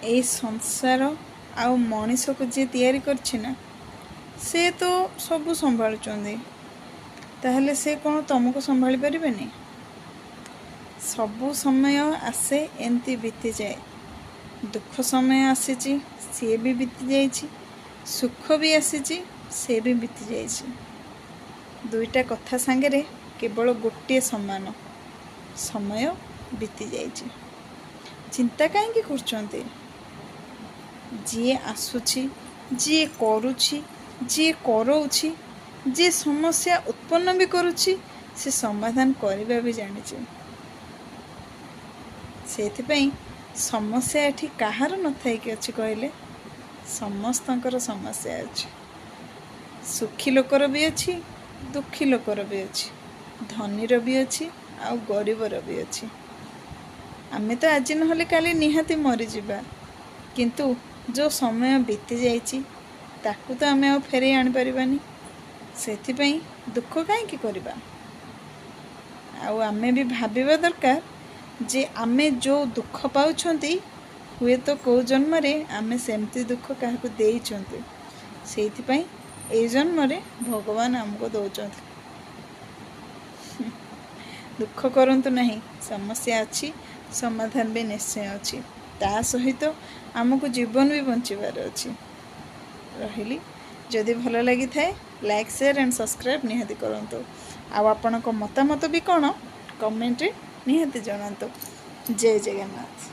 এই ସଂସାର ଆଉ ମଣିଷକୁ ଯିଏ ତିଆରି କରିଛି ନା, ସେ ତ ସବୁ ସମ୍ଭାଳୁଛନ୍ତି। ତାହେଲେ ସେ କ'ଣ ତମକୁ ସମ୍ଭାଳି ପାରିବେନି? ସବୁ ସମୟ ଆସେ ଏମିତି ବିତିଯାଏ। ଦୁଃଖ ସମୟ ଆସିଛି, ସିଏ ବି ବିତି ଯାଇଛି। ସୁଖ ବି ଆସିଛି, ସେ ବି ବିତି ଯାଇଛି। ଦୁଇଟା କଥା ସାଙ୍ଗରେ କେବଳ ଗୋଟିଏ ସମାନ, ସମୟ ବିତି ଯାଇଛି। ଚିନ୍ତା କାହିଁକି କରୁଛନ୍ତି? ଯିଏ ଆସୁଛି, ଯିଏ କରୁଛି, ଯିଏ କରଉଛି, ଯିଏ ସମସ୍ୟା ଉତ୍ପନ୍ନ ବି କରୁଛି, ସେ ସମାଧାନ କରିବା ବି ଜାଣିଛି। ସେଇଥିପାଇଁ ସମସ୍ୟା ଏଠି କାହାର ନଥାଇକି ଅଛି କହିଲେ? ସମସ୍ତଙ୍କର ସମସ୍ୟା ଅଛି। ସୁଖୀ ଲୋକର ବି ଅଛି, ଦୁଃଖୀ ଲୋକର ବି ଅଛି, ଧନୀର ବି ଅଛି, ଆଉ ଗରିବର ବି ଅଛି। ଆମେ ତ ଆଜି ନହେଲେ କାଲି ନିହାତି ମରିଯିବା, କିନ୍ତୁ ଯେଉଁ ସମୟ ବିତି ଯାଇଛି ତାକୁ ତ ଆମେ ଆଉ ଫେରେଇ ଆଣିପାରିବାନି। ସେଥିପାଇଁ ଦୁଃଖ କାହିଁକି କରିବା? ଆଉ ଆମେ ବି ଭାବିବା ଦରକାର ଯେ ଆମେ ଯେଉଁ ଦୁଃଖ ପାଉଛନ୍ତି, ହୁଏତ କେଉଁ ଜନ୍ମରେ ଆମେ ସେମିତି ଦୁଃଖ କାହାକୁ ଦେଇଛନ୍ତି। ସେଇଥିପାଇଁ ଏଇ ଜନ୍ମରେ ଭଗବାନ ଆମକୁ ଦେଉଛନ୍ତି। ଦୁଃଖ କରନ୍ତୁ ନାହିଁ, ସମସ୍ୟା ଅଛି, ସମାଧାନ ବି ନିଶ୍ଚୟ ଅଛି। ତା ସହିତ ଆମକୁ ଜୀବନ ବି ବଞ୍ଚିବାର ଅଛି। ରହିଲି। ଯଦି ଭଲ ଲାଗିଥାଏ ଲାଇକ୍, ସେୟାର ଆଣ୍ଡ ସବସ୍କ୍ରାଇବ୍ ନିହାତି କରନ୍ତୁ। ଆଉ ଆପଣଙ୍କ ମତାମତ ବି କ'ଣ କମେଣ୍ଟରେ ନିହାତି ଜଣାନ୍ତୁ। ଜୟ ଜଗନ୍ନାଥ।